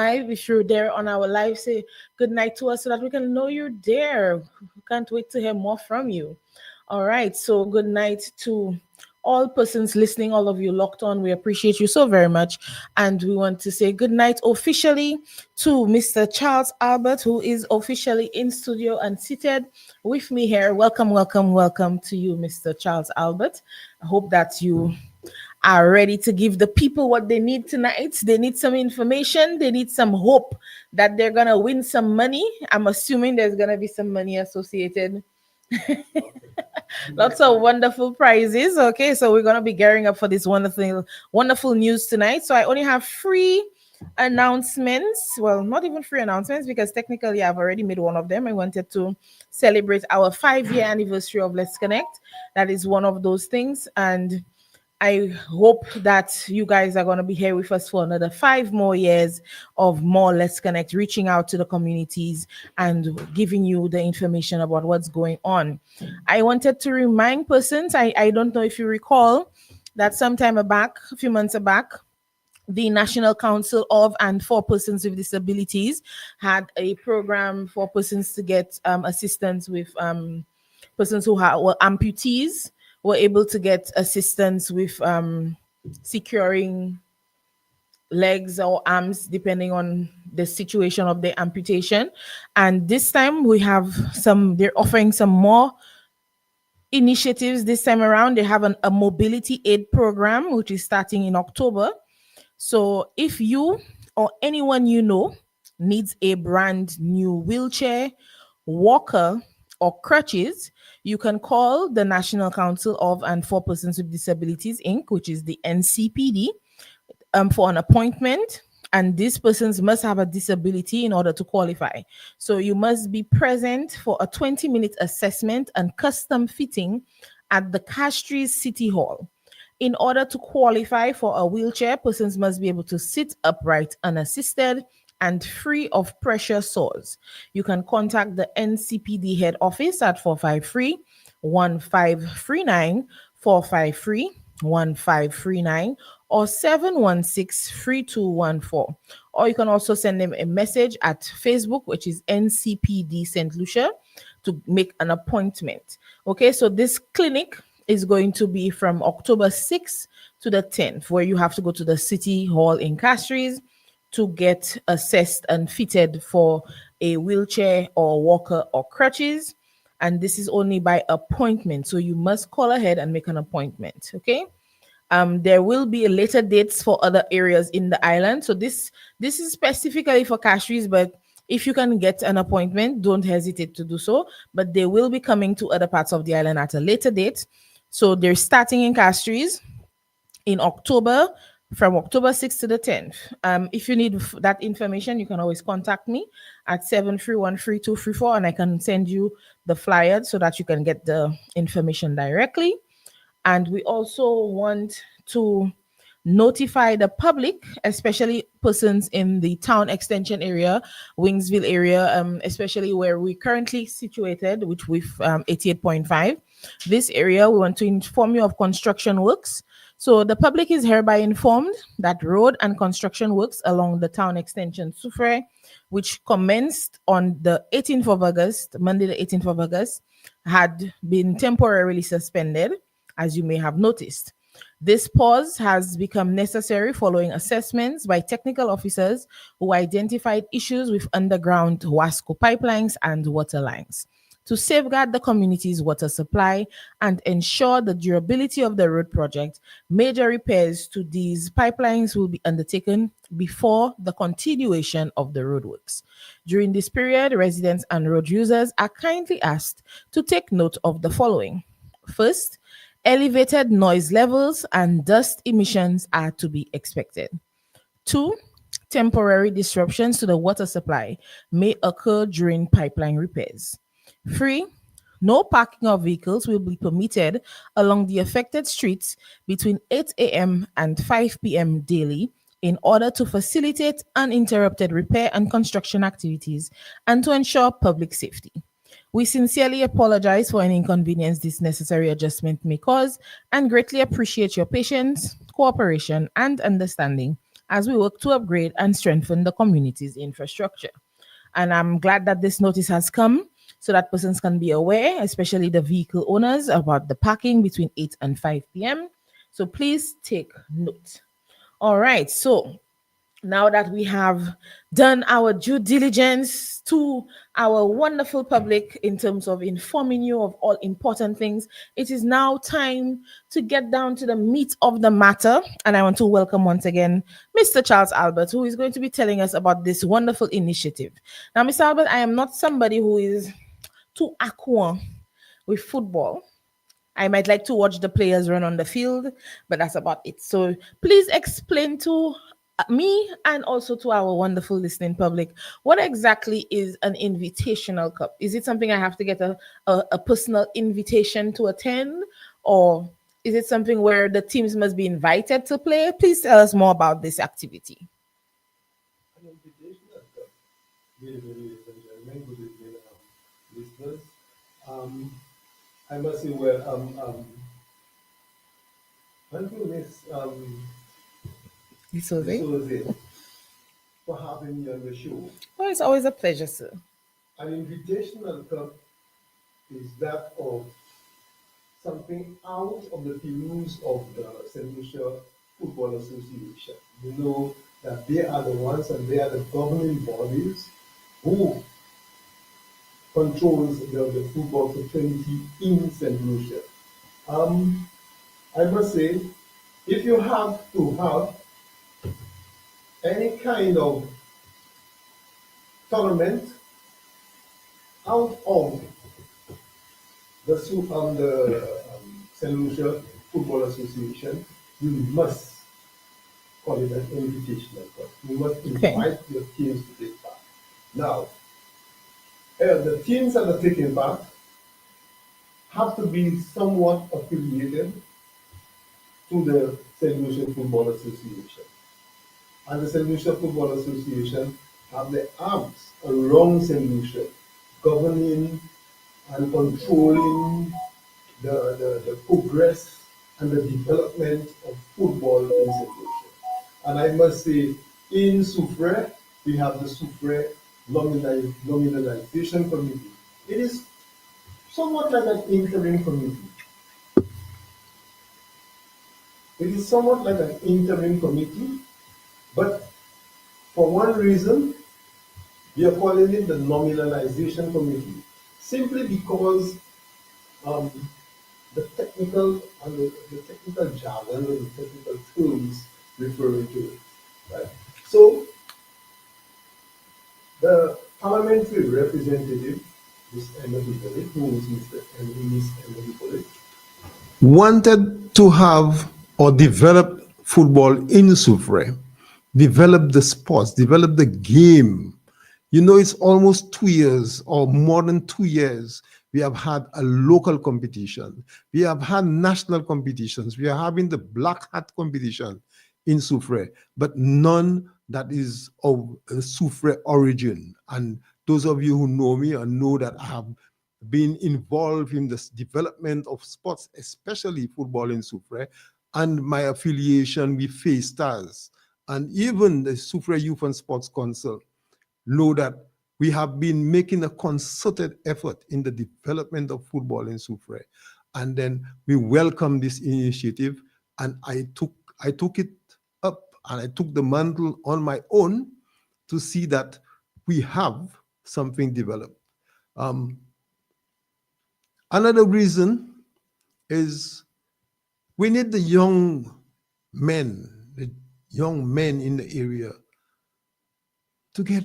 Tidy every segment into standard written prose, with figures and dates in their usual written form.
live. If you're there on our live, say good night to us so that we can know you're there. We can't wait to hear more from you. All right. So good night to all persons listening, all of you locked on. We appreciate you so very much. And we want to say good night officially to Mr. Charles Albert, who is officially in studio and seated with me here. Welcome, welcome, welcome to you, Mr. Charles Albert. I hope that you are ready to give the people what they need tonight. They need some information. They need some hope that they're going to win some money. I'm assuming there's going to be some money associated. Lots of wonderful prizes. Okay, so we're going to be gearing up for this wonderful news tonight. So I only have 3 announcements. Well, not even 3 announcements because technically I've already made one of them. I wanted to celebrate our 5-year anniversary of Let's Connect. That is one of those things. And I hope that you guys are going to be here with us for another 5 more years of more Let's Connect, reaching out to the communities and giving you the information about what's going on. I wanted to remind persons, I don't know if you recall, that sometime back, a few months back, the National Council of and for Persons with Disabilities had a program for persons to get assistance with persons who were amputees, were able to get assistance with securing legs or arms depending on the situation of the amputation. And this time we have they're offering some more initiatives this time around. They have a mobility aid program which is starting in October. So if you or anyone you know needs a brand new wheelchair, walker, or crutches, you can call the National Council of and for Persons with Disabilities, Inc., which is the NCPD, for an appointment. And these persons must have a disability in order to qualify. So you must be present for a 20-minute assessment and custom fitting at the Castries City Hall. In order to qualify for a wheelchair, persons must be able to sit upright unassisted and free of pressure sores. You can contact the NCPD head office at 453-1539, 453-1539, or 716-3214. Or you can also send them a message at Facebook, which is NCPD St. Lucia, to make an appointment. Okay, so this clinic is going to be from October 6th to the 10th, where you have to go to the City Hall in Castries to get assessed and fitted for a wheelchair or walker or crutches. And this is only by appointment. So you must call ahead and make an appointment. Okay. There will be later dates for other areas in the island. So this is specifically for Castries, but if you can get an appointment, don't hesitate to do so. But they will be coming to other parts of the island at a later date. So they're starting in Castries in October, from October 6th to the 10th. If you need that information, you can always contact me at 731-3234, and I can send you the flyer so that you can get the information directly. And we also want to notify the public, especially persons in the town extension area, Wingsville area, especially where we're currently situated, which with 88.5. This area, we want to inform you of construction works. So the public is hereby informed that road and construction works along the town extension Soufrière, which commenced on the 18th of August, Monday the 18th of August, had been temporarily suspended, as you may have noticed. This pause has become necessary following assessments by technical officers who identified issues with underground Wasco pipelines and water lines. To safeguard the community's water supply and ensure the durability of the road project, major repairs to these pipelines will be undertaken before the continuation of the roadworks. During this period, residents and road users are kindly asked to take note of the following. First, elevated noise levels and dust emissions are to be expected. 2, temporary disruptions to the water supply may occur during pipeline repairs. 3, no parking of vehicles will be permitted along the affected streets between 8 a.m. and 5 p.m. daily in order to facilitate uninterrupted repair and construction activities and to ensure public safety. We sincerely apologize for any inconvenience this necessary adjustment may cause and greatly appreciate your patience, cooperation, and understanding as we work to upgrade and strengthen the community's infrastructure. And I'm glad that this notice has come so that persons can be aware, especially the vehicle owners, about the parking between 8 and 5 p.m. So please take note. All right. So now that we have done our due diligence to our wonderful public in terms of informing you of all important things, it is now time to get down to the meat of the matter. And I want to welcome once again Mr. Charles Albert, who is going to be telling us about this wonderful initiative. Now, Mr. Albert, I am not somebody who is too aqua with football. I might like to watch the players run on the field, but that's about it. So please explain to me and also to our wonderful listening public what exactly is an invitational cup. Is it something I have to get a personal invitation to attend, or is it something where the teams must be invited to play? Please tell us more about this activity. An invitational cup. Good evening, ladies and gentlemen. Good evening, listeners. Um, I must say, well, thank you, Miss Dusauzay. Dusauzay, for having me on the show. Well, it's always a pleasure, sir. An invitational cup is that of something out of the views of the St. Lucia Football Association. You know that they are the ones and they are the governing bodies who controls the football fraternity in St. Lucia. Um, I must say, if you have to have any kind of tournament out of the St. Lucia Football Association, you must call it an invitational cup. You must Okay. invite your teams to take part. Now, the teams that are taking part have to be somewhat affiliated to the St. Lucia Football Association. And the St. Lucia Football Association have the arms around St. Lucia, governing and controlling the progress and the development of football in St. Lucia. And I must say, in Soufre, we have the Soufre Nominalization Committee. It is somewhat like an interim committee. It is somewhat like an interim committee, but for one reason, we are calling it the Nominalization Committee, simply because um, the technical and the technical jargon and the technical terms referring to it. Right? So the parliamentary representative, Ms. Emily Bullitt, who is Mr. Ms. Emily Bullitt, wanted to have or develop football in Soufre, develop the sports, develop the game. You know, it's almost 2 years or more than 2 years. We have had a local competition. We have had national competitions. We are having the Black Hat competition in Soufre, but none that is of Soufre origin. And those of you who know me and know that I have been involved in the development of sports, especially football in Soufre, and my affiliation with Face Stars and even the Soufre Youth and Sports Council know that we have been making a concerted effort in the development of football in Soufre. And then we welcome this initiative, and I took it up and I took the mantle on my own to see that we have something developed. Um, Another reason is we need the young men in the area to get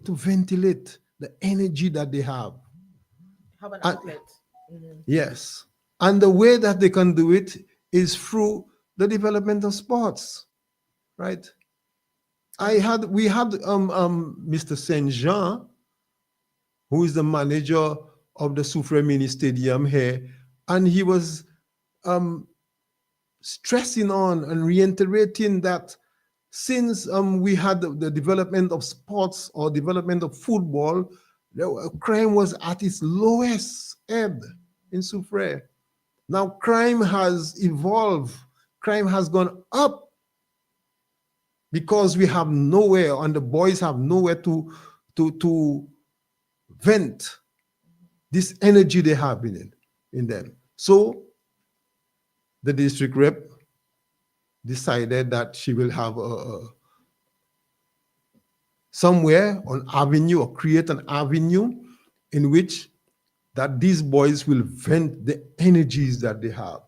to ventilate the energy that they have. Have an And outlet. Mhm. yes, and the way that they can do it is through the development of sports, right? We had Mr. Saint Jean, who is the manager of the Soufre Mini Stadium here, and he was um, stressing on and reiterating that since we had the development of sports or development of football, crime was at its lowest ebb in Soufre. Now crime has evolved, crime has gone up because we have nowhere, and the boys have nowhere to vent this energy they have in them. So the district rep decided that she will have somewhere on avenue, or create an avenue in which that these boys will vent the energies that they have.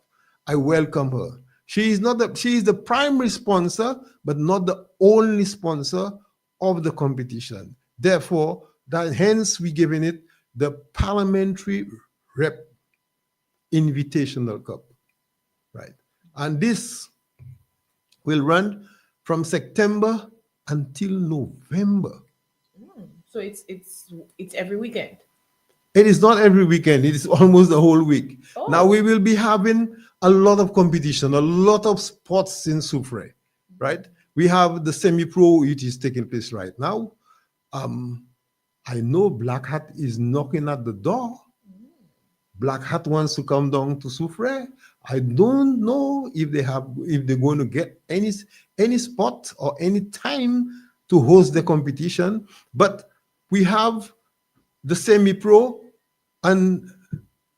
I welcome her. She is the primary sponsor, but not the only sponsor of the competition. Therefore, that hence we given it the Parliamentary Rep Invitational Cup, right? And this will run from September until November. So it's every weekend. It is not every weekend, it is almost the whole week. Now we Oh. will be having a lot of competition, a lot of sports in Soufre, right? We have the semi-pro, which is taking place right now. I know Black Hat is knocking at the door. Black Hat wants to come down to Soufre. I don't know if they're going to get any spot or any time to host the competition, but we have the semi-pro and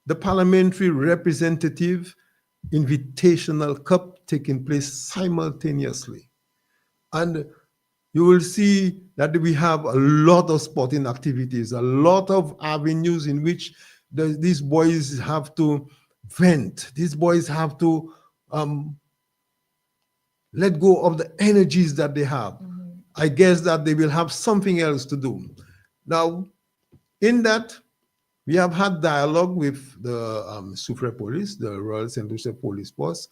the parliamentary representative invitational cup taking place simultaneously. And you will see that we have a lot of sporting activities, a lot of avenues in which these boys have to vent. These boys have to let go of the energies that they have. I guess that they will have something else to do. Now, in that, we have had dialogue with the Soufre Police, the Royal St. Lucia Police Force,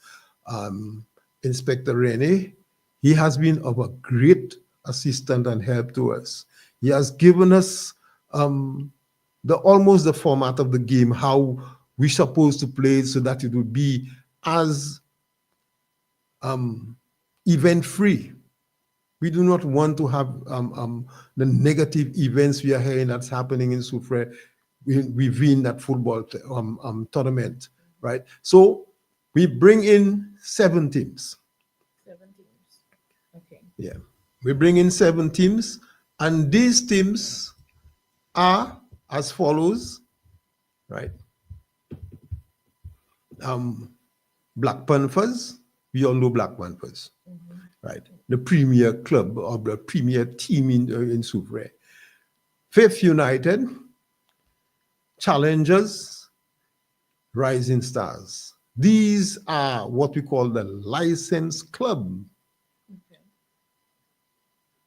Inspector Rene. He has been of a great assistance and help to us. He has given us almost the format of the game, how we're supposed to play it so that it would be as event free. We do not want to have the negative events we are hearing that's happening in Soufre within that football tournament, right? So we bring in 7 teams. 7 teams. Okay. Yeah, we bring in 7 teams, and these teams are as follows, right? Black Panthers, we all know Black Panthers, right? The premier club or the premier team in Soufre. Fifth United, Challengers, Rising Stars. These are what we call the licensed club. Okay.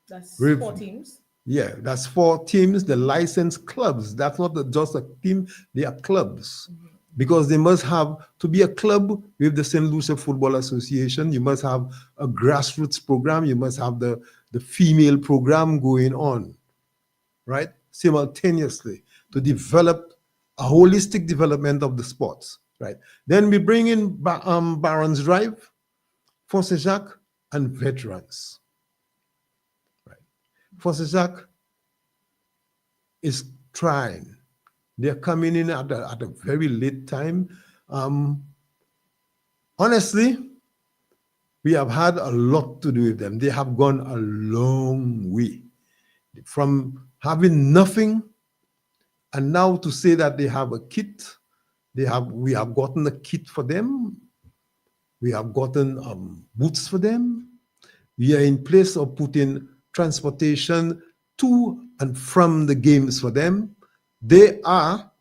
That's With 4 teams. Yeah, that's 4 teams, the licensed clubs. That's not just a team, they are clubs. Because they must have, to be a club with the St. Lucia Football Association, you must have a grassroots program, you must have the female program going on, right? Simultaneously to develop a holistic development of the sports, right? Then we bring in Barons Drive, Fosse Jacques, and veterans, right? Fosse Jacques is trying. They're coming in at a very late time. Honestly, we have had a lot to do with them. They have gone a long way from having nothing, and now to say that they have a kit. We have gotten a kit for them. We have gotten boots for them. We are in place of putting transportation to and from the games for them. They are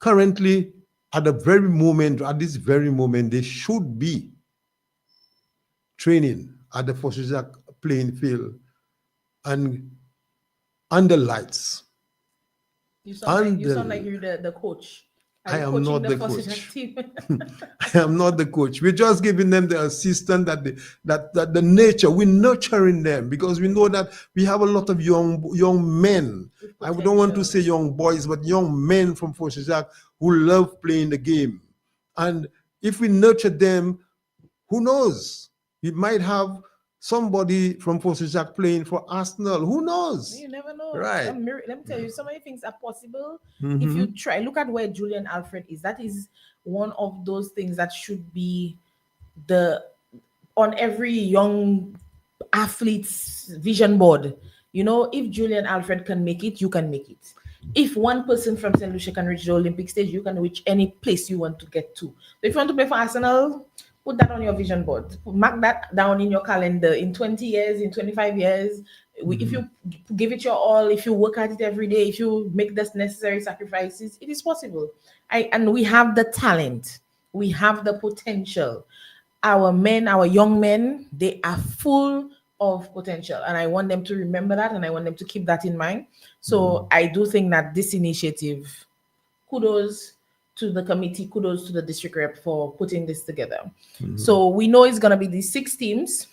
currently at this very moment, they should be training at the Fosse playing field and under lights. You sound like you're the coach. Are I you am coaching not the the Fosse coach. team? I am not the coach. We're just giving them the assistance that the nature, we're nurturing them because we know that we have a lot of young men. With I don't want to potential. say young boys, but young men from Fosse who love playing the game. And if we nurture them, who knows? We might have somebody from Fosse playing for Arsenal. Who knows? You never know. Right. Let me tell you, so many things are possible if you Mm-hmm. try. Look at where Julian Alfred is. That is one of those things that should be the on every young athletes vision board. You know, if Julian Alfred can make it, you can make it. If one person from St. Lucia can reach the Olympic stage, you can reach any place you want to get to. So if you want to play for Arsenal, put that on your vision board. Mark that down in your calendar. In 20 years, in 25 years, if you give it your all, if you work at it every day, if you make the necessary sacrifices, it is possible. And we have the talent, we have the potential. Our men, our young men, they are full of potential, and I want them to remember that, and I want them to keep that in mind. So I do think that this initiative, kudos to the committee, kudos to the district rep for putting this together. So we know it's gonna be these 6 teams,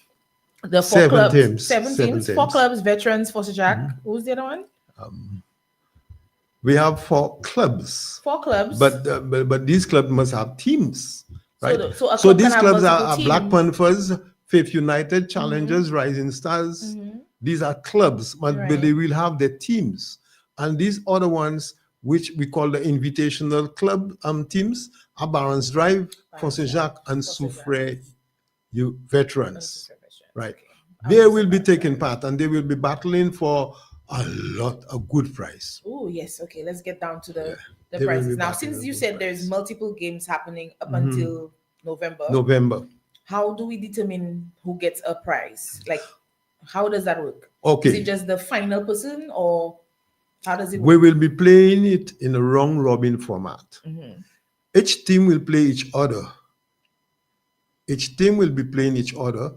the four Seven clubs, teams. seven Seven teams, four teams. clubs, veterans, Foster Jack. Who's the other one? We have 4 clubs. 4 clubs. But these clubs must have teams, right? So a club can these have clubs multiple are Black teams. Panthers, Faith United, Challengers, Rising Stars. These are clubs, but Right. they will have their teams. And these other ones, which we call the Invitational Club teams, are Barons Drive, Fosse Jacques, and Soufrière veterans. Right. Okay. They will be taking part, and they will be battling for a good prize. Oh yes, okay. Let's get down to the They will prices be now. battling Since a you good said there's prize. multiple games happening up until November, November. how do we determine who gets a prize? Like, how does that work? Okay. Is it just the final person, or how does it We work? will be playing it in a round robin format. Each team will play each other. Each team will be playing each other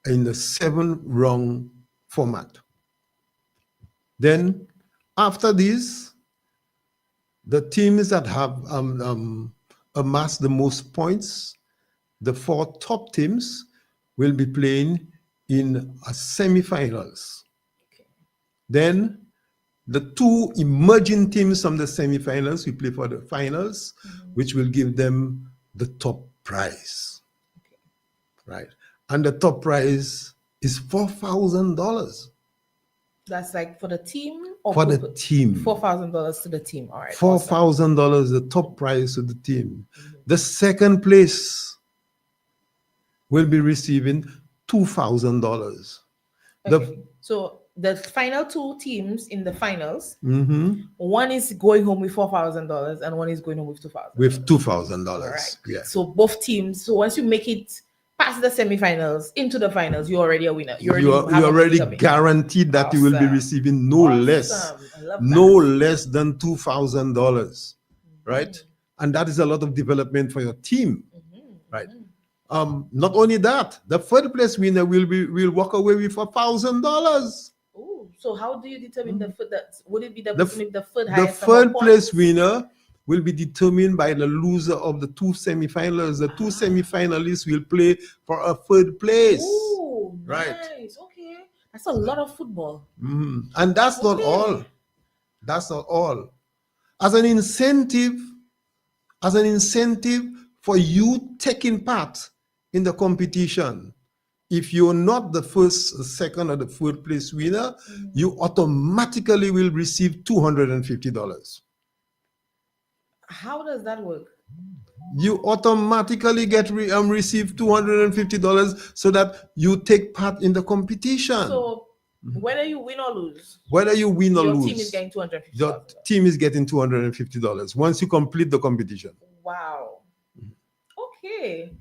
in the 7-round format. Then, after this, the teams that have amassed the most points, the 4 top teams, will be playing in a semifinals. Then, the 2 emerging teams from the semifinals will play for the finals, which will give them the top prize. Right. And the top prize is $4,000 That's like for the team, or for the team. $4,000 to the team. All right. $4,000, the top prize to the team. The second place will be receiving $2,000. Okay. So the final 2 teams in the finals, one is going home with $4,000 and one is going home with $2,000. With $2,000. All right. Yeah. So both teams. So once you make it past the semifinals into the finals, you're already a winner. You already guaranteed that you will be receiving no less than $2,000, right? And that is a lot of development for your team, right? Not only that, the third place winner will walk away with $1,000. Oh, so how do you determine the foot? Would it be the person with the foot The highest? third place winner will be determined by the loser of the 2 semifinals. The 2 semifinalists will play for a third place. Oh, right. Nice. Okay, that's a lot of football. And that's not all. That's not all. As an incentive for you taking part in the competition, if you're not the first, second, or the third place winner, you automatically will receive $250. How does that work? You automatically receive $250 so that you take part in the competition. So whether you win or lose, your team is getting $250. Your team is getting $250 once you complete the competition. Wow. Okay.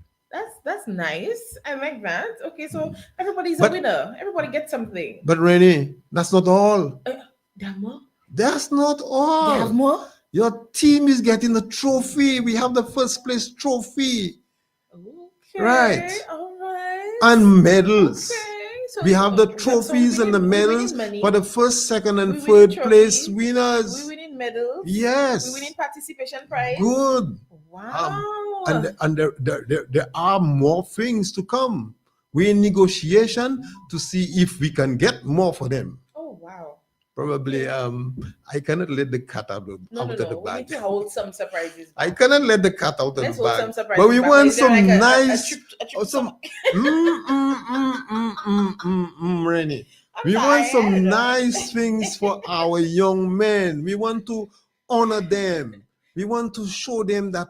That's nice. I like that. Okay, so everybody's a winner. Everybody gets something. But Renee, that's not all. There are more? That's not all. They have more? Your team is getting a trophy. We have the first place trophy. Okay. Right. All right. And medals. Okay. So we have the trophies and the medals for the first, second, and third place winners. We winning medals. Yes. We winning participation prize. Good. Wow. And there are more things to come. We're in negotiation to see if we can get more for them. Oh wow. Probably, I cannot let the cat out of the bag. We need to hold some surprises. I cannot let the cat out of the bag. Hold some surprises. But we want some like nice, some. Rennie. We want some nice things for our young men. We want to honor them. We want to show them that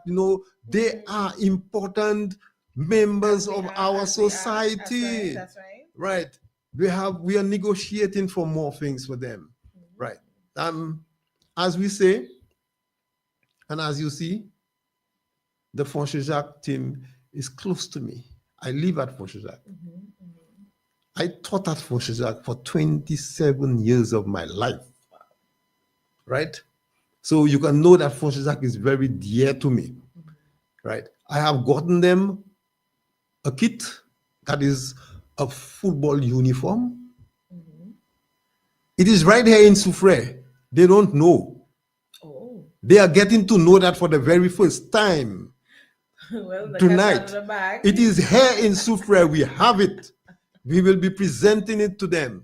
they are important members of our society. That's right. Right. We are negotiating for more things for them, right? As we say, and as you see, the Fonchejak team is close to me. I live at Fonchejak. I taught at Fonchejak for 27 years of my life, right? So you can know that Fonchejak is very dear to me, right? I have gotten them a kit that is a football uniform. It is right here in Soufrière. They don't know. Oh. They are getting to know that for the very first time. Well, the Tonight. cat's out of the bag. It is here in Soufrière. We have it. We will be presenting it to them.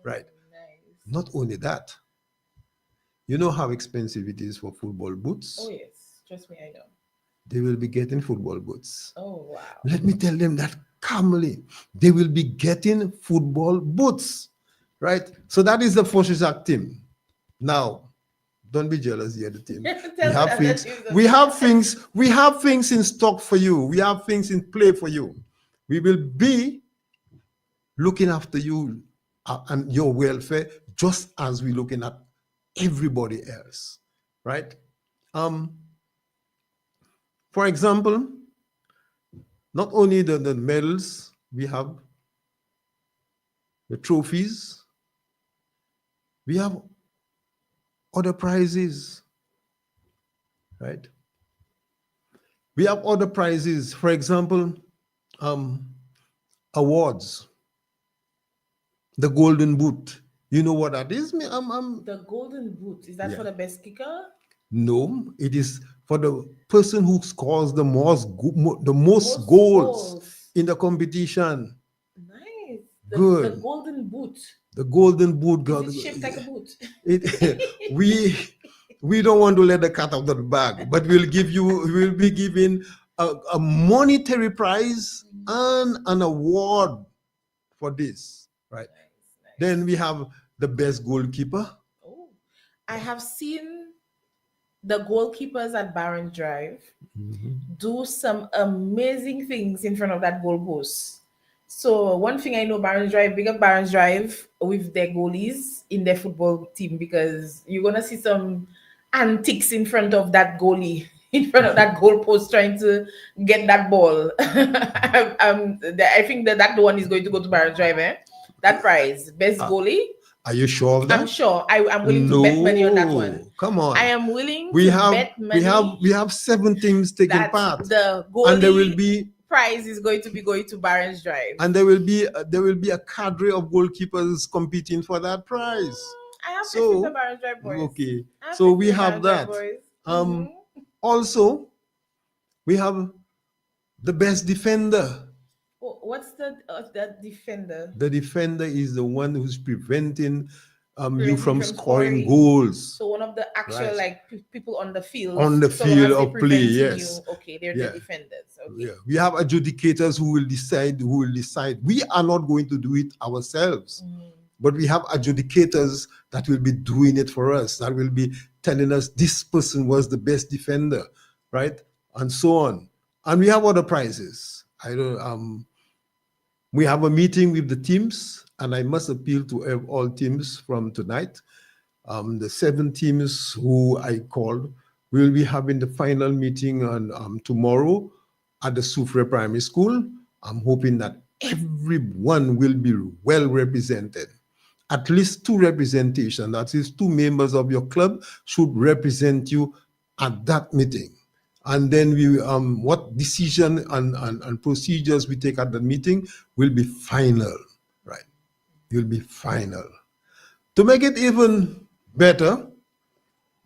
Right. Nice. Not only that, you know how expensive it is for football boots? Oh, yes. Trust me, I know. They will be getting football boots. Oh, wow. Let me tell them that calmly. They will be getting football boots. Right? So that is the Fonchejak team. Now, don't be jealous here, the team. We have things in stock for you. We have things in play for you. We will be looking after you and your welfare just as we're looking at everybody else, right? For example, not only the medals, we have the trophies, we have other prizes, right? We have other prizes. For example, awards. The Golden Boot. You know what that is? The Golden Boot. Is that for the best kicker? No, it is for the person who scores the most goals in the competition. Nice. Good. The Golden Boot. The Golden Boot. Is it shaped like a boot? We don't want to let the cat out of the bag, but we'll be giving a monetary prize and an award for this, right? Nice. Then we have the best goalkeeper. Oh, I have seen the goalkeepers at Barron's Drive do some amazing things in front of that goalpost. So one thing I know, Barron's Drive, big up Barron's Drive with their goalies in their football team, because you're gonna see some antics in front of that goalie, in front of that goalpost, trying to get that ball. I think that the one is going to go to Barron's Drive, eh? That prize, best goalie. Are you sure of that? I'm sure. I'm willing to bet money on that one. Come on. I am willing to bet money. We have 7 teams taking part. The goalie and there will be prize is going to be going to Barron's Drive. And there will be a cadre of goalkeepers competing for that prize. I have to the Barron's Drive boys. Okay. So we have that. Also, we have the best defender. What's the defender? The defender is the one who's preventing you from scoring goals. So one of the actual people on the field. On the field of play, yes. You. Okay, they're the defenders. Okay. Yeah. We have adjudicators who will decide. We are not going to do it ourselves, but we have adjudicators that will be doing it for us. That will be telling us this person was the best defender, right, and so on. And we have other prizes. We have a meeting with the teams, and I must appeal to all teams from tonight. The 7 teams who I called, we will be having the final meeting on tomorrow at the Soufrière Primary School. I'm hoping that everyone will be well represented. At least 2 representation, that is 2 members of your club should represent you at that meeting. And then what decision and procedures we take at the meeting will be final, right? Will be final. To make it even better,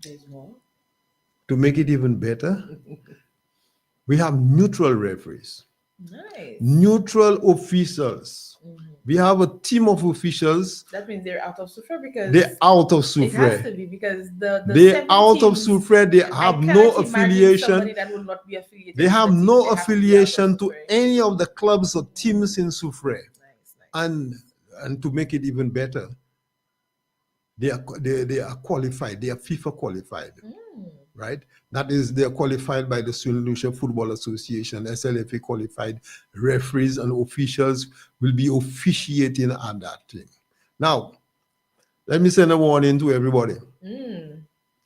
there's more. To make it even better, we have neutral referees. Nice. Neutral officials. We have a team of officials. That means they're out of Soufrière because they're out of Soufrière. It has to be because they're out of Soufrière. They have no affiliation. That would not be affiliated. They have no affiliation to any of the clubs or teams in Soufrière. Nice. And to make it even better, they are qualified. They are FIFA qualified, right? That is, they're qualified by the St. Lucia Football Association, SLFA qualified referees and officials will be officiating at that thing. Now, let me send a warning to everybody.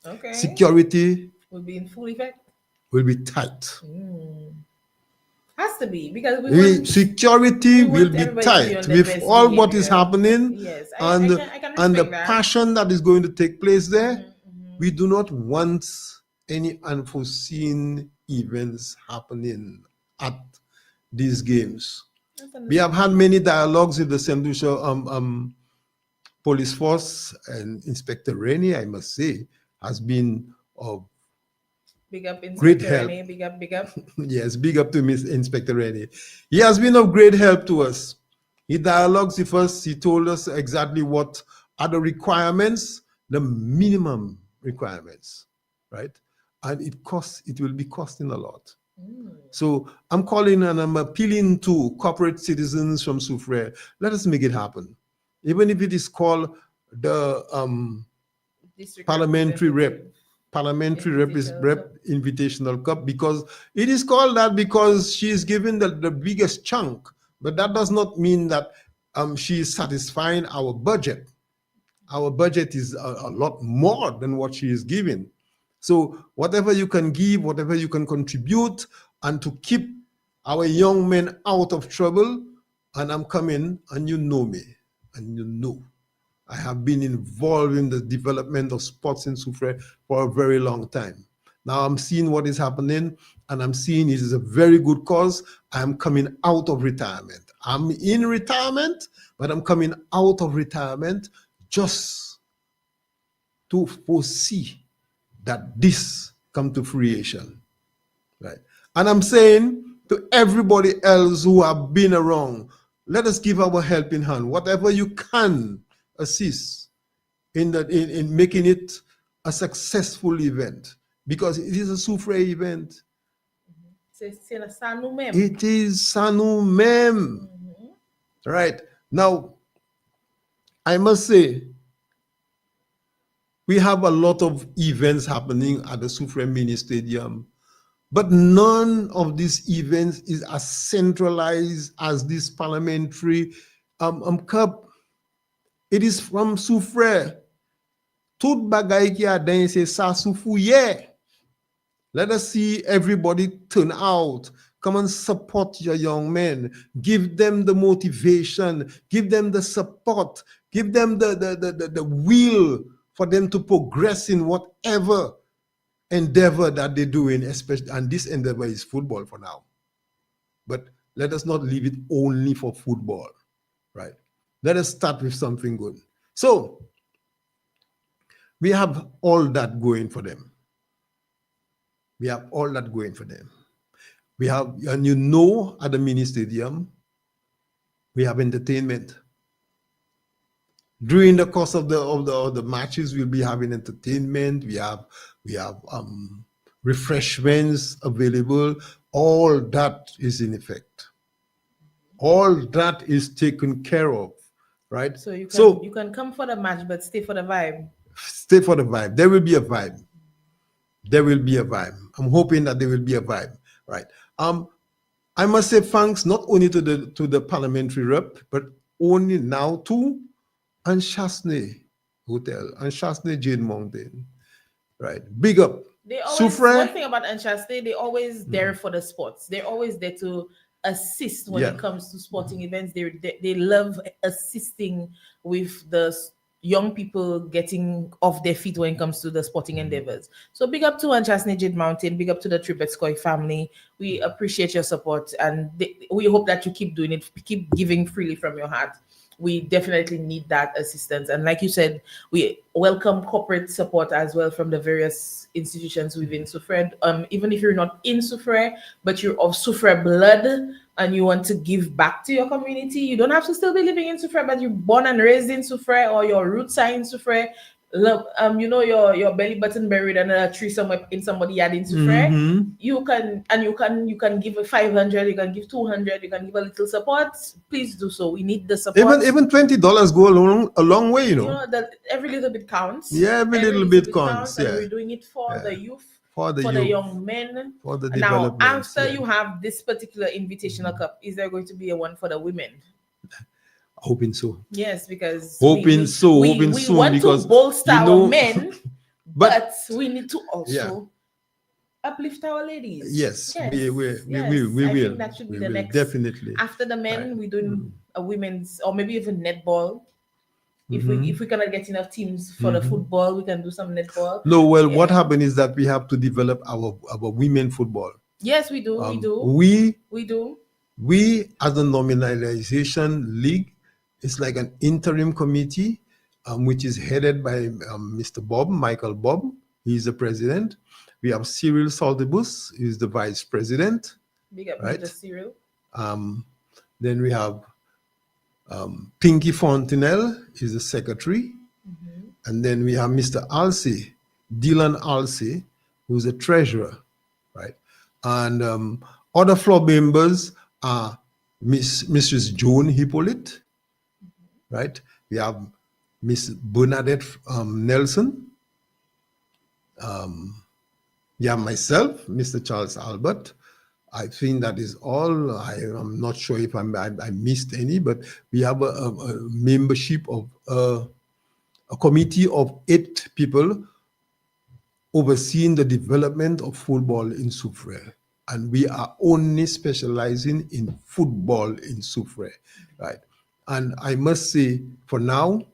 Okay. Security Will be in full effect. will be tight. Has to be, because we Security will want be everybody to be tight on their with best all what is behavior. happening, Yes, and I can and the respect that. passion that is going to take place there. We do not want any unforeseen events happening at these games. We have had many dialogues with the St. Lucia police force, and Inspector Rennie, I must say, has been of Big up great Inspector help. Renee. Big up, big up. Yes, big up to Miss Inspector Rennie. He has been of great help to us. He dialogues with us. He told us exactly what are the requirements, the minimum requirements, right? And it will be costing a lot. So I'm calling and I'm appealing to corporate citizens from Soufrière. Let us make it happen. Even if it is called the District parliamentary Invitational rep Cup. invitational cup, because it is called that because she is given the biggest chunk, but that does not mean that she is satisfying our budget. Our budget is a lot more than what she is giving. So whatever you can give, whatever you can contribute, and to keep our young men out of trouble, and I'm coming, and you know me, and you know I have been involved in the development of sports in Soufrière for a very long time. Now I'm seeing what is happening, and I'm seeing it is a very good cause. I'm coming out of retirement. I'm in retirement, but I'm coming out of retirement just to foresee that this come to fruition, right? And I'm saying to everybody else who have been around, let us give our helping hand, whatever you can assist in making it a successful event, because it is a Soufrière event. C'est la ça nous-mêmes. It is Sanu Mem. Right. Now, I must say, we have a lot of events happening at the Soufrière Mini Stadium, but none of these events is as centralized as this parliamentary cup. It is from Soufrière. Tout bagay ki a den se sa Soufouye. Let us see everybody turn out. Come and support your young men. Give them the motivation. Give them the support. Give them the will for them to progress in whatever endeavor that they're doing, especially, and this endeavor is football for now. But let us not leave it only for football, right? Let us start with something good. So we have all that going for them. We have all that going for them. We have, and you know, at the mini stadium, we have entertainment. During the course of the matches, we'll be having entertainment. We have refreshments available. All that is in effect. All that is taken care of, right? So you can come for the match, but stay for the vibe. Stay for the vibe. There will be a vibe. There will be a vibe. I'm hoping that there will be a vibe, right? I must say thanks not only to the parliamentary rep, but only now to Anshasne Hotel, Anshasne Jade Mountain, right? Big up. They always, one thing about Anchaste, they always there for the sports. They're always there to assist when it comes to sporting events. They love assisting with the young people getting off their feet when it comes to the sporting endeavors. So big up to Anchasne Jade Mountain, big up to the Tribetskoy family. We appreciate your support, and we hope that you keep doing it, keep giving freely from your heart. We definitely need that assistance. And like you said, we welcome corporate support as well from the various institutions within Soufrière. Even if you're not in Soufrière, but you're of Soufrière blood and you want to give back to your community, you don't have to still be living in Soufrière, but you're born and raised in Soufrière, or your roots are in Soufrière. You know, your belly button buried under a tree somewhere in somebody yard in Soufrière. You can give a 500, you can give 200, you can give a little support. Please do so. We need the support. Even $20 go a long way, you know. You know that every little bit counts. Yeah, every little bit counts. And we're doing it for the youth. for the for the youth, young men. for the Now, developments. after Yeah, you have this particular invitational cup, is there going to be a one for the women? hoping so. Yes, because Hoping so. Hoping we soon want to because bolster you our know. men, But but we need to yeah, also uplift our ladies. yes, Yes, yes. I think that should be we the will next. definitely. After the Right. men, we're doing a women's or maybe even netball. If Mm-hmm. we cannot get enough teams for the Mm-hmm. football, we can do some netball. No, well, what Yeah. happened is that we have to develop our women football. Yes, we do. We do. We We do. as a nominalization league, it's like an interim committee, which is headed by Mr. Michael Bob. He's the president. We have Cyril Saltibus, he's the vice president, Big up, Major right? Cyril. Then we have Pinky Fontenelle, is the secretary. And then we have Mr. Alsey, Dylan Alsey, who's the treasurer, right? And other floor members are Mrs. Joan Hippolyte, right? We have Miss Bernadette Nelson. We have myself, Mr. Charles Albert. I think that is all. I'm not sure if I missed any, but we have a membership of a committee of 8 people overseeing the development of football in Soufrière. And we are only specializing in football in Soufrière, right? And I must say, for now,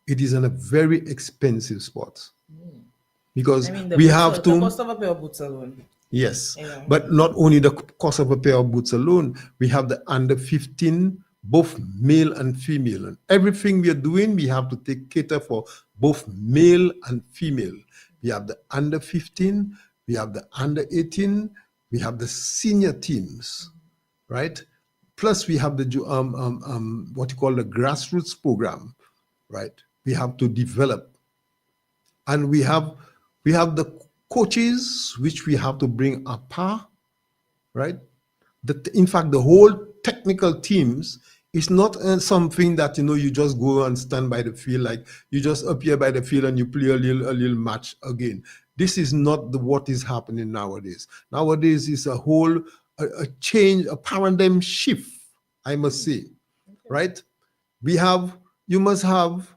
it is a very expensive sport because I mean, we have the to. cost of a pair of boots alone. Yes, Yeah. but not only the cost of a pair of boots alone, we have the under 15, both male and female. And everything we are doing, we have to take cater for both male and female. We have the under 15, we have the under 18, we have the senior teams, right? Plus, we have the what you call the grassroots program, right? We have to develop, and we have the coaches which we have to bring up par, right? In fact, the whole technical teams is not something that you just go and stand by the field, like you just appear by the field and you play a little match again. This is not what is happening nowadays. Nowadays is a whole a change, a paradigm shift, I must say, right? You must have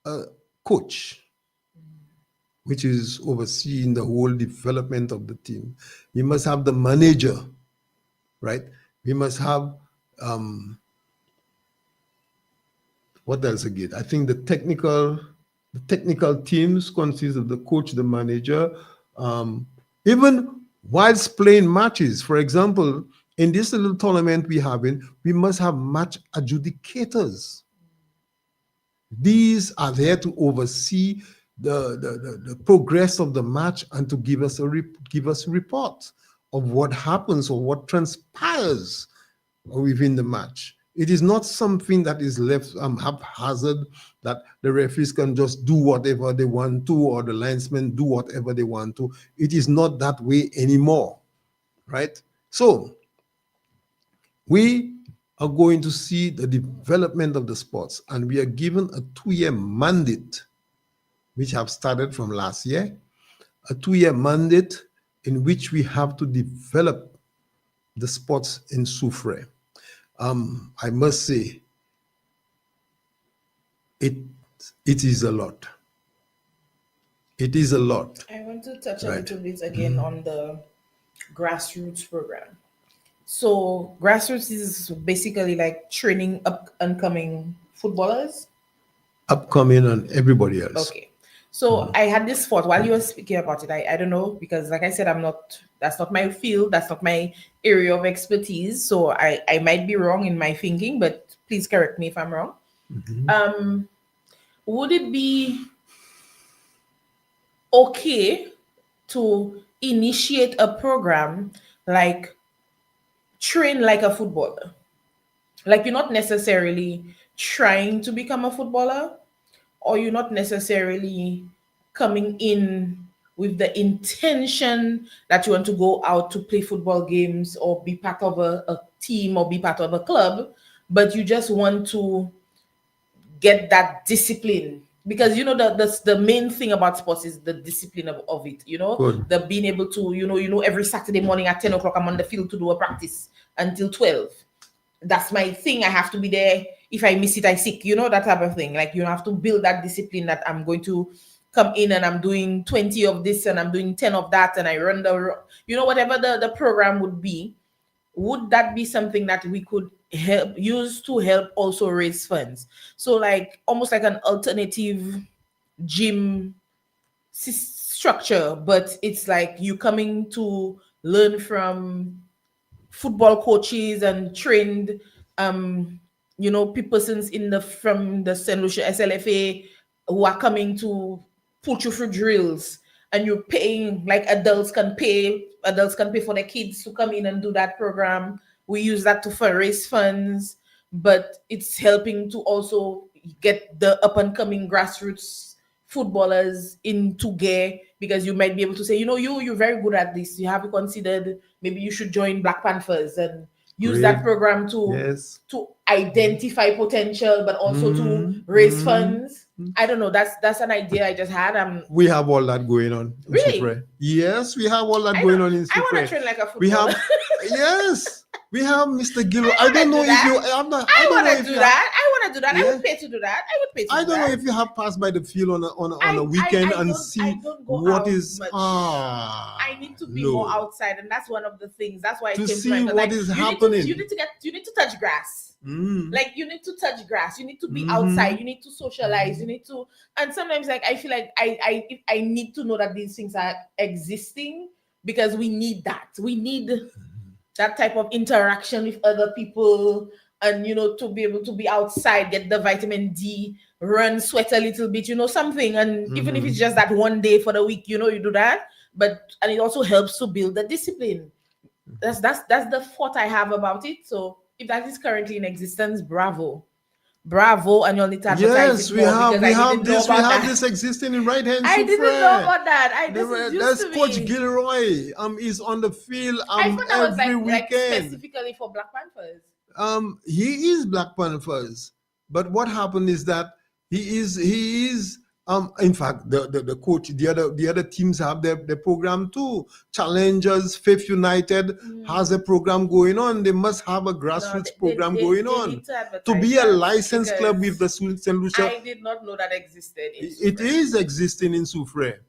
a coach which is overseeing the whole development of the team. You must have the manager, right? We must have what else again? I think the technical teams consist of the coach, the manager, even whilst playing matches. For example, in this little tournament we having, we must have match adjudicators. These are there to oversee the progress of the match and to give us a report of what happens or what transpires within the match. It is not something that is left haphazard, that the referees can just do whatever they want to, or the linesmen do whatever they want to. It is not that way anymore, right? So we are going to see the development of the sports, and we are given a 2-year mandate, which have started from last year, a 2-year mandate in which we have to develop the sports in Soufrière. I must say, it is a lot. It is a lot. I want to touch a Right. little bit again on the grassroots program. So grassroots is basically like training up and coming footballers. Upcoming and everybody else. Okay. So I had this thought while you were speaking about it. I don't know, because like I said, that's not my field, that's not my area of expertise. So I might be wrong in my thinking, but please correct me if I'm wrong. Would it be okay to initiate a program like train like a footballer? Like you're not necessarily trying to become a footballer, or you're not necessarily coming in with the intention that you want to go out to play football games or be part of a team or be part of a club, but you just want to get that discipline. because the main thing about sports is the discipline of it. Good. The being able to every Saturday morning at 10 o'clock I'm on the field to do a practice until 12. That's my thing. I have to be there. If I miss it, I sick. That type of thing. Like, you have to build that discipline that I'm going to come in and I'm doing 20 of this and I'm doing 10 of that, and I run whatever the program would be. Would that be something that we could use to help also raise funds? So, like, almost like an alternative gym structure, but it's like you coming to learn from football coaches and trained persons from the St. Lucia SLFA who are coming to put you through drills, and you're paying, like adults can pay for their kids to come in and do that program. We use that to raise funds, but it's helping to also get the up and coming grassroots footballers into gear, because you might be able to say, you're very good at this. You have considered maybe you should join Black Panthers and use that program to identify potential, but also to raise funds. I don't know. That's an idea I just had. We have all that going on in Really? Soufrière. Yes, we have all that going on in Soufrière. I want to train like a footballer. We have, yes, we have Mr. Gilroy. I don't know if you. I want to do that. I Yeah. would pay to do that. I don't know if you have passed by the field on a weekend and see what is. I need to be more outside, and that's one of the things. That's why I to came see to what like, is you happening. you need to touch grass. Like, you need to touch grass. You need to be outside. You need to socialize. You need to, and sometimes, like, I feel like I need to know that these things are existing, because we need that. We need that type of interaction with other people, and to be able to be outside, get the vitamin D, run, sweat a little bit, something. And even if it's just that one day for the week, you do that. And it also helps to build the discipline. That's the thought I have about it. So if that is currently in existence, bravo, and you'll need to advertise Yes, it more, we have this existing in right hand. I didn't know about that. That's Coach Gilroy. Is on the field I thought that was every like weekend. specifically for Black Panthers. He is Black Panthers, but what happened is that he is in fact the coach, the other teams have their program too. Challengers, Faith United has a program going on. They must have a grassroots program going on to be a licensed club with the St. Lucia. I did not know that existed. It is existing in Soufrière.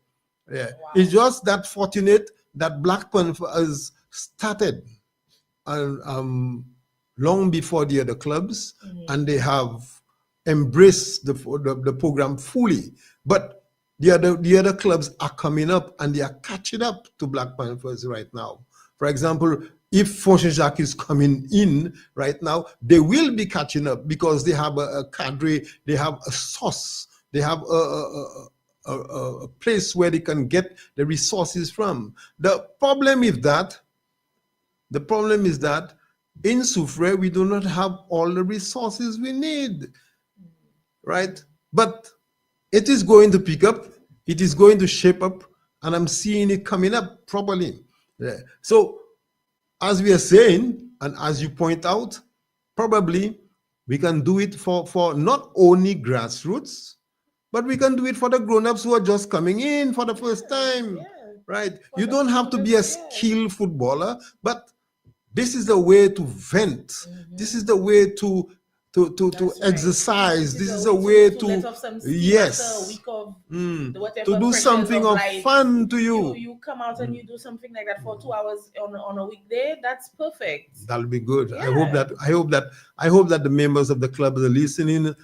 Yeah, wow. It's just that fortunate that Black Panthers started long before the other clubs, and they have embraced the program fully. But the other clubs are coming up, and they are catching up to Black Panthers right now. For example, if Fontaine Jacques is coming in right now, they will be catching up, because they have a cadre, they have a source, they have a place where they can get the resources from. The problem is that in Soufrière, we do not have all the resources we need, right? But it is going to pick up, it is going to shape up, and I'm seeing it coming up properly. Yeah. So, as we are saying, and as you point out, probably we can do it for not only grassroots, but we can do it for the grown-ups who are just coming in for the first time, right? You don't have to be a skilled footballer, but this is the way to vent. This is the way to exercise. This is a way to let off some steam yes, after a week of to do something of fun to you. You come out and you do something like that for 2 hours on a weekday. That's perfect. That'll be good. Yeah. I hope that the members of the club are listening,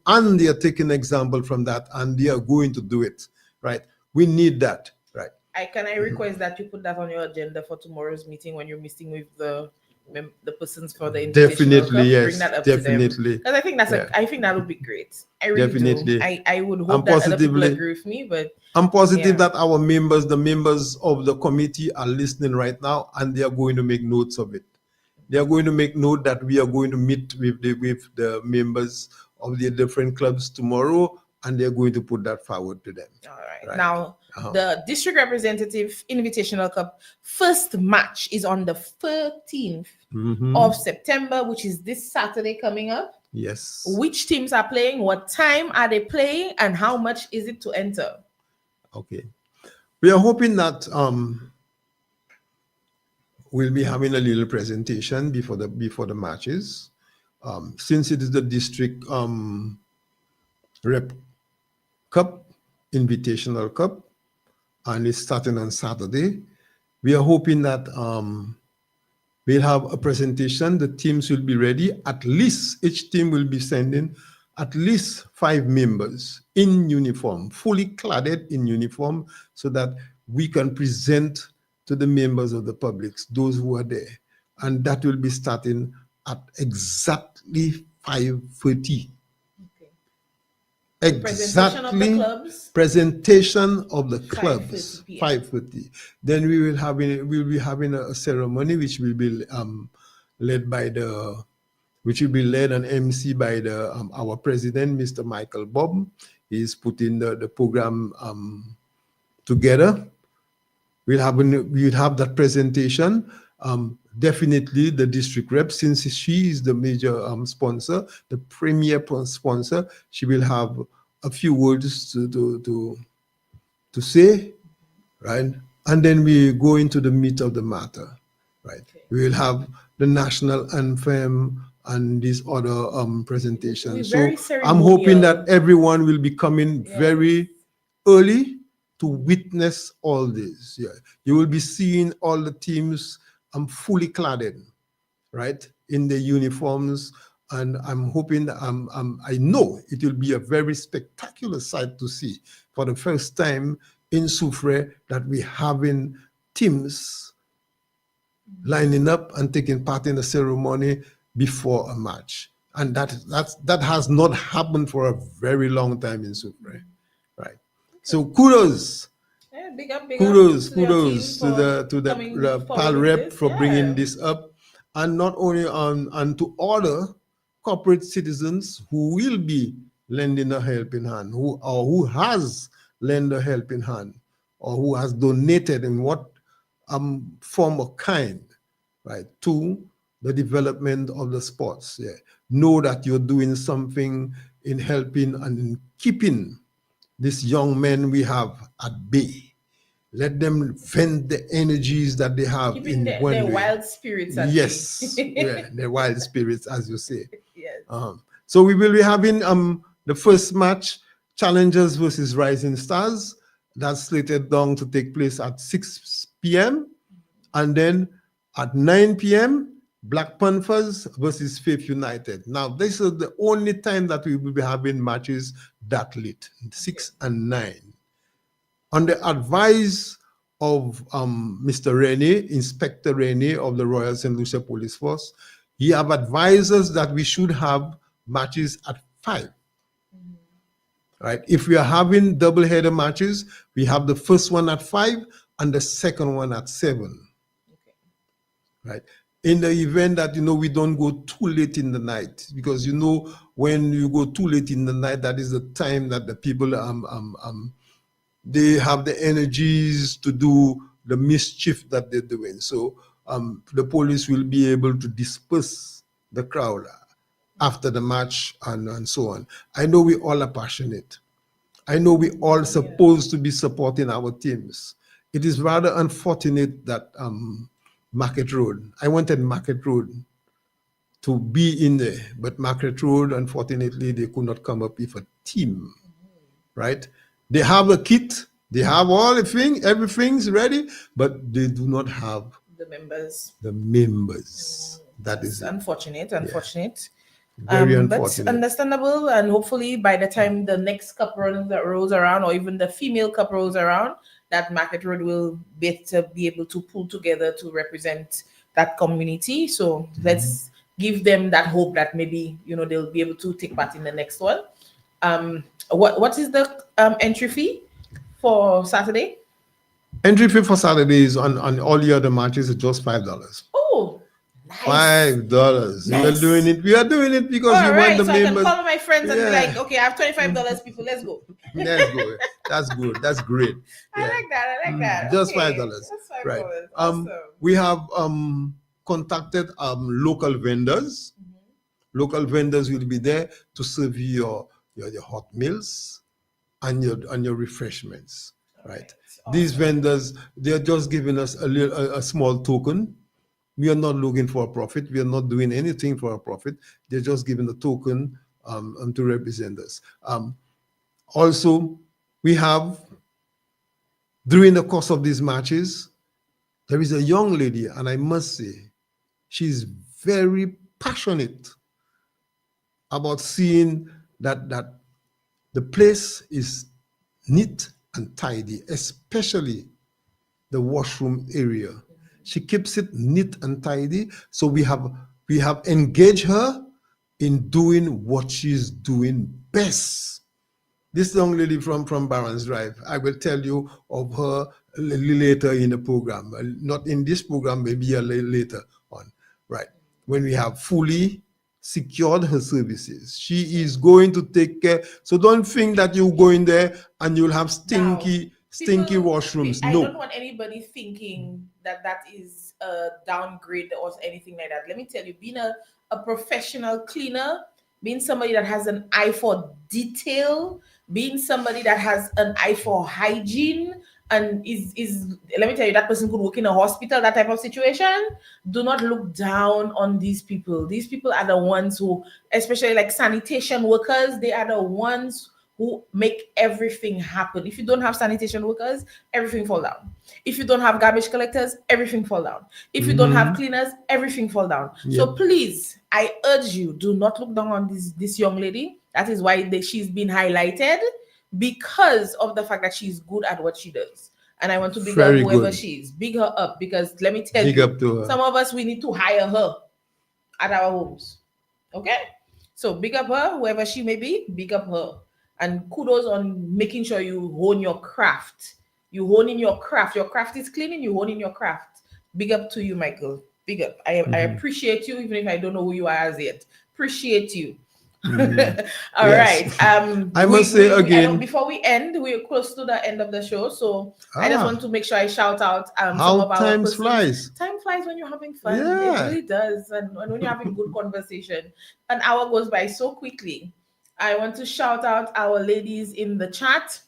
and they are taking example from that, and they are going to do it. Right? We need that. Right? Can I request that you put that on your agenda for tomorrow's meeting when you're meeting with the persons for the Invitational definitely Cup? yes Bring that up definitely to them. Because I think I think that would be great. I really Definitely. do. I would hope that other people agree with me, but I'm positive that our members, the members of the committee, are listening right now, and they are going to make notes of it. They are going to make note that we are going to meet with the members of the different clubs tomorrow, and they are going to put that forward to them. All right. Now, the District Representative Invitational Cup first match is on the 13th of September, which is this Saturday coming up. Yes. which teams are playing, what time are they playing, and how much is it to enter. Okay. We are hoping that we'll be having a little presentation before the matches. Since it is the District Rep Cup, Invitational Cup, and it's starting on Saturday, we are hoping that we'll have a presentation. The teams will be ready. At least each team will be sending at least 5 members in uniform, fully cladded in uniform, so that we can present to the members of the public, those who are there. And that will be starting at exactly 5:30. Okay. Presentation of the Exactly. clubs, Presentation of the 5:30 clubs, p.m. 5:30. Then we'll be having a ceremony which will be led by which will be led and MC by our president, Mr. Michael Bob. He's putting the program together. We'll have that presentation. Definitely the district rep, since she is the major sponsor, the premier sponsor, she will have a few words to say, right? And then we go into the meat of the matter, right? Okay. We will have the national anthem and these other presentations. So I'm hoping that everyone will be coming very early to witness all this. Yeah, you will be seeing all the teams fully cladded, right, in the uniforms. And I'm hoping that I know it will be a very spectacular sight to see for the first time in Soufrière that we having teams lining up and taking part in the ceremony before a match. And that has not happened for a very long time in Soufrière, right? So kudos. Yeah, big up Kudos to your team to the coming PAL forward with rep this. for bringing Yeah. this up, and not only and to other corporate citizens who will be lending a helping hand, who has lent a helping hand, or who has donated in what form or kind, right, to the development of the sports. Yeah. Know that you're doing something in helping and in keeping these young men we have at bay. Let them vent the energies that they have Keeping in one their way. wild spirits at bay. Yes, yeah, their wild spirits, as you say. Yes. So we will be having the first match, Challengers versus Rising Stars. That's slated down to take place at 6 p.m. And then at 9 p.m., Black Panthers versus Faith United. Now, this is the only time that we will be having matches that late, 6 and 9. On the advice of Mr. Rene, Inspector Rene of the Royal St. Lucia Police Force, he have advised us that we should have matches at 5. Right? If we are having double-header matches, we have the first one at 5 and the second one at 7. Okay. Right? In the event that we don't go too late in the night, because when you go too late in the night, that is the time that the people they have the energies to do the mischief that they're doing. So the police will be able to disperse the crowd after the match and so on. I know we all are passionate. I know we all supposed to be supporting our teams. It is rather unfortunate that Market Road, I wanted Market Road to be in there, but Market Road, unfortunately, they could not come up with a team, right? They have a kit, they have all the things, everything's ready, but they do not have The members. the members. That is it. Unfortunate. Very But unfortunate. understandable, and hopefully by the time the next cup rolls around, or even the female cup rolls around, that Market Road will better be able to pull together to represent that community. So let's give them that hope that maybe they'll be able to take part in the next one. What is the entry fee for Saturday? Entry fee for Saturday is on all the other matches is just $5. Oh, nice. $5. Nice. We are doing it because All we right, want the so members. I can call my friends and be like, okay, I have $25, people, let's go. Let's go. That's good. That's great. I like that. Just Okay, $5. Just $5. Right. Awesome. We have contacted local vendors Local vendors will be there to serve you your hot meals and your refreshments, right? These vendors, they're just giving us a small token. We are not looking for a profit. We are not doing anything for a profit. They're just giving a token to represent us. Also, we have, during the course of these matches, there is a young lady, and I must say, she's very passionate about seeing that the place is neat and tidy, especially the washroom area. She keeps it neat and tidy. So we have engaged her in doing what she's doing best. This young lady from Barron's Drive, I will tell you of her a little later in the program. Not in this program, maybe a little later on. Right. When we have fully secured her services, she is going to take care. So don't think that you go in there and you'll have stinky washrooms. I don't No. want anybody thinking that that is a downgrade or anything like that. Let me tell you, being a professional cleaner, being somebody that has an eye for detail, being somebody that has an eye for hygiene, and is let me tell you, that person could work in a hospital, that type of situation. Do not look down on these people. These people are the ones who, especially like sanitation workers, they are the ones who make everything happen. If you don't have sanitation workers, everything fall down. If you don't have garbage collectors, everything fall down. If you don't have cleaners, everything fall down. So please, I urge you, do not look down on this young lady. That is why she's been highlighted, because of the fact that she's good at what she does. And I want to big Very up whoever good. she is. Big her up, because let me tell Big you, up to her. some of us, we need to hire her at our homes. Okay? So big up her, whoever she may be, big up her. And kudos on making sure you hone your craft. You hone in your craft. Your craft is cleaning, you hone in your craft. Big up to you, Michael. Big up. I appreciate you, even if I don't know who you are as yet. Appreciate you. All right. Yes. I must say I again. don't, before we end, we're close to the end of the show, so I just want to make sure I shout out some How of our time persons. flies. Time flies when you're having fun. It Yeah. really does, and when you're having good conversation. An hour goes by so quickly. I want to shout out our ladies in the chat.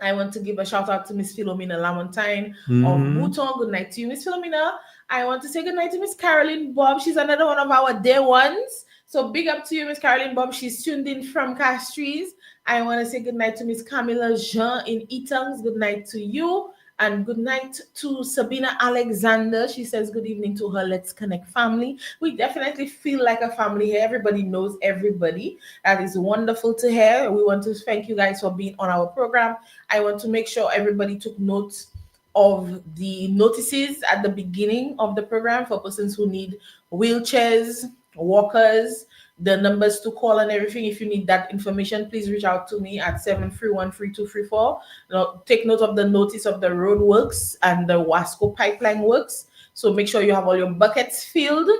I want to give a shout out to Miss Philomena Lamontine of Bouton. Good night to you, Miss Philomena. I want to say good night to Miss Caroline Bob. She's another one of our day ones. So big up to you, Miss Caroline Bob. She's tuned in from Castries. I want to say good night to Miss Camilla Jean in Etongs. Good night to you. And good night to Sabina Alexander. She says good evening to her Let's Connect family. We definitely feel like a family here. Everybody knows everybody. That is wonderful to hear. We want to thank you guys for being on our program. I want to make sure everybody took notes of the notices at the beginning of the program for persons who need wheelchairs, walkers, the numbers to call and everything. If you need that information, please reach out to me at 731-3234. Now, take note of the notice of the road works and the Wasco pipeline works. So make sure you have all your buckets filled.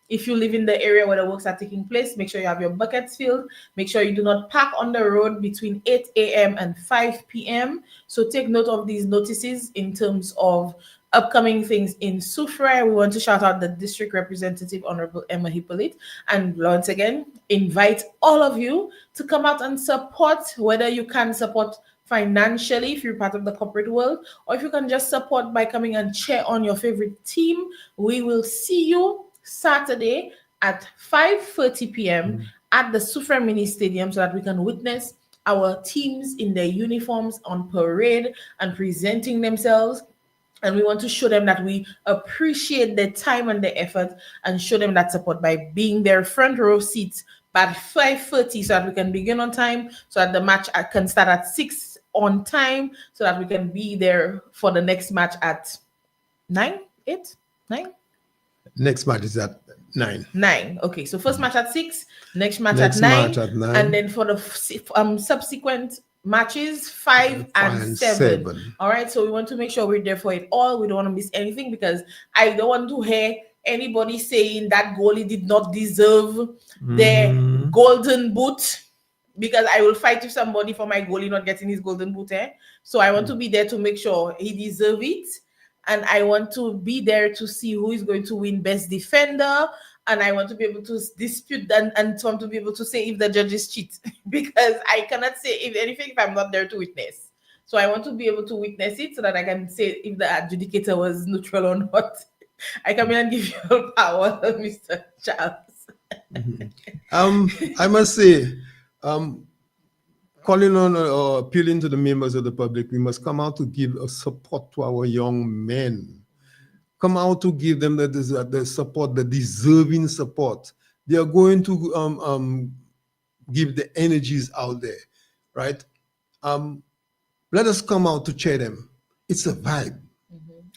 If you live in the area where the works are taking place, make sure you have your buckets filled. Make sure you do not park on the road between 8 a.m. and 5 p.m. So take note of these notices in terms of upcoming things in Soufrière. We want to shout out the district representative, Honorable Emma Hippolyte. And once again, invite all of you to come out and support, whether you can support financially if you're part of the corporate world, or if you can just support by coming and cheer on your favorite team. We will see you Saturday at 5:30 p.m. at the Soufrière Mini Stadium, so that we can witness our teams in their uniforms on parade and presenting themselves. And we want to show them that we appreciate their time and their effort, and show them that support by being their front row seats at 5:30, so that we can begin on time, so that the match can start at 6 on time, so that we can be there for the next match at 9, 8, 9. Next match is at 9. 9. Okay, so first match at 6, next match Next at 9, match at 9. and then for the subsequent matches 5 and 7. All right, so we want to make sure we're there for it all. We don't want to miss anything, because I don't want to hear anybody saying that goalie did not deserve the golden boot, because I will fight with somebody for my goalie not getting his golden boot. So I want to be there to make sure he deserves it. And I want to be there to see who is going to win best defender and I want to be able to dispute and want to be able to say if the judges cheat because I cannot say if anything if I'm not there to witness. So I want to be able to witness it so that I can say if the adjudicator was neutral or not. I come in and give you all power, Mr. Charles. I must say, calling on or appealing to the members of the public, we must come out to give a support to our young men. Come out to give them the support, the deserving support. They are going to give the energies out there, right? Let us come out to cheer them. It's a vibe.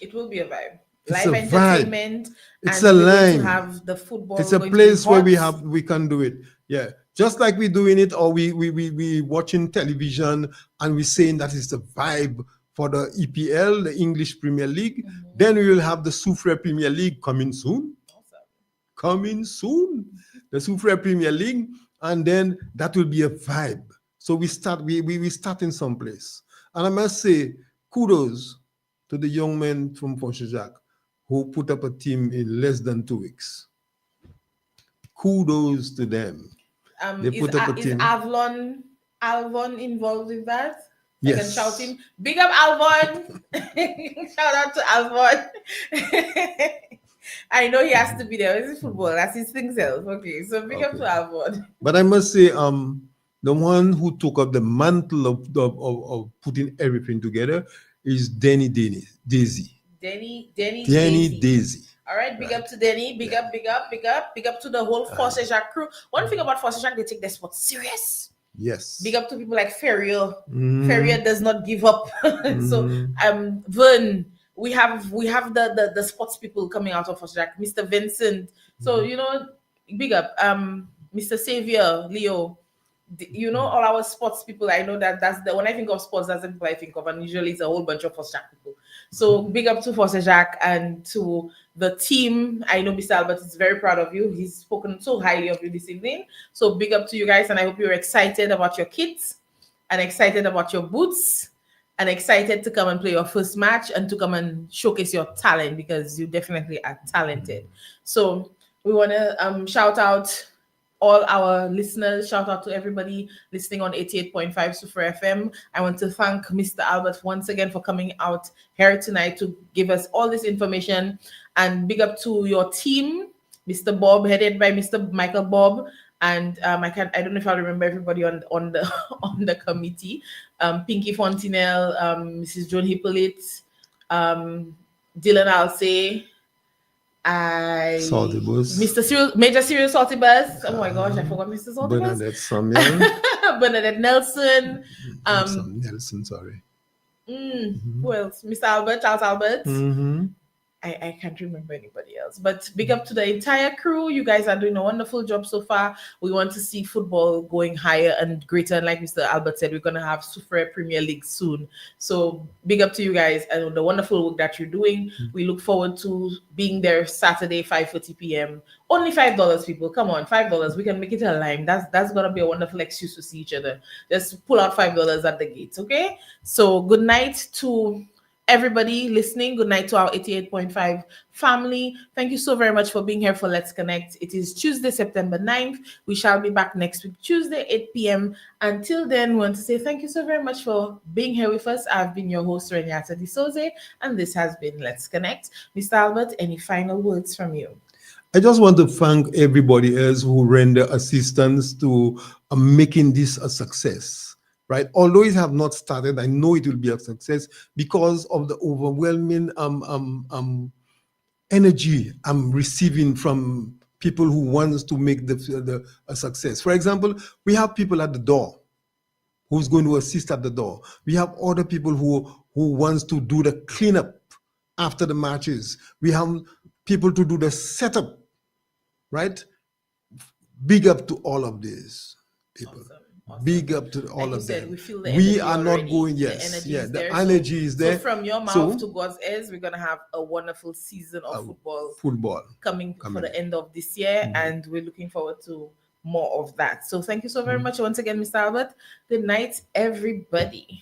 It will be a vibe. It's Live a vibe. entertainment. It's and a we're going to line. have the football. It's a going to be place where hot. we can do it. Yeah. Just like we're doing it, or we watching television and we're saying that is the vibe for the EPL, the English Premier League. Then we will have the Soufre Premier League coming soon. Coming soon. The Soufre Premier League. And then that will be a vibe. So we start in some place. And I must say, kudos to the young men from Fonchajak who put up a team in less than 2 weeks. Kudos to them. They put up a team. Is Alvon involved with that? Yes. I can shout him. Big up Alvon. Shout out to Alvon. I know he has to be there. It's football. That's his thing self. Okay. So big up to Alvon. But I must say, the one who took up the mantle of putting everything together is Denny Daisy. Denny Daisy. All right, big up to Denny, big up to the whole Force-Jacques crew. One thing about Force-Jacques, they take their sport serious. Yes. Big up to people like Ferrier. Ferrier does not give up. So Vern, we have the sports people coming out of Force-Jacques, Mr. Vincent. So big up. Mr. Xavier, Leo. All our sports people. I know that's the when I think of sports, that's the people I think of, and usually it's a whole bunch of Force-Jacques people. So big up to Force-Jacques and to the team. I know Mr. Albert is very proud of you. He's spoken so highly of you this evening. So big up to you guys, and I hope you're excited about your kits and excited about your boots and excited to come and play your first match and to come and showcase your talent because you definitely are talented. So we want to shout out all our listeners. Shout out to everybody listening on 88.5 Super FM. I want to thank Mr. Albert once again for coming out here tonight to give us all this information. And big up to your team, Mr. Bob, headed by Mr. Michael Bob. And I don't know if I remember everybody on the on the committee. Pinky Fontinel, Mrs. Joan Hippolyte, Dylan Alsey, Salty Buzz. Major Serious Salty Buzz. Oh my gosh, I forgot Mr. Salty Buzz. Bernadette Samuel. Bernadette Nelson. Nelson, sorry. Who else? Mr. Albert, Charles Albert. I can't remember anybody else. But big up to the entire crew. You guys are doing a wonderful job so far. We want to see football going higher and greater. And like Mr. Albert said, we're going to have Soufre Premier League soon. So big up to you guys and the wonderful work that you're doing. We look forward to being there Saturday, 5:30 p.m. Only $5, people. Come on, $5. We can make it a line. That's going to be a wonderful excuse to see each other. Just pull out $5 at the gates, okay? So good night to everybody listening. Good night to our 88.5 family. Thank you so very much for being here for Let's Connect. It is Tuesday, September 9th. We shall be back next week, Tuesday, 8 p.m. Until then, we want to say thank you so very much for being here with us. I've been your host, Reneata Dusauzay, and this has been Let's Connect. Mr. Albert, any final words from you? I just want to thank everybody else who render assistance to making this a success. Right, although it have not started, I know it will be a success because of the overwhelming energy I'm receiving from people who wants to make a success. For example, we have people at the door who's going to assist at the door. We have other people who wants to do the cleanup after the matches. We have people to do the setup. Right, big up to all of these people. Awesome. Big up to all of them. We are not going. Yes, the energy is there. So from your mouth to God's ears, we're gonna have a wonderful season of football coming for the end of this year, and we're looking forward to more of that. So thank you so very much once again, Mr. Albert. Good night, everybody.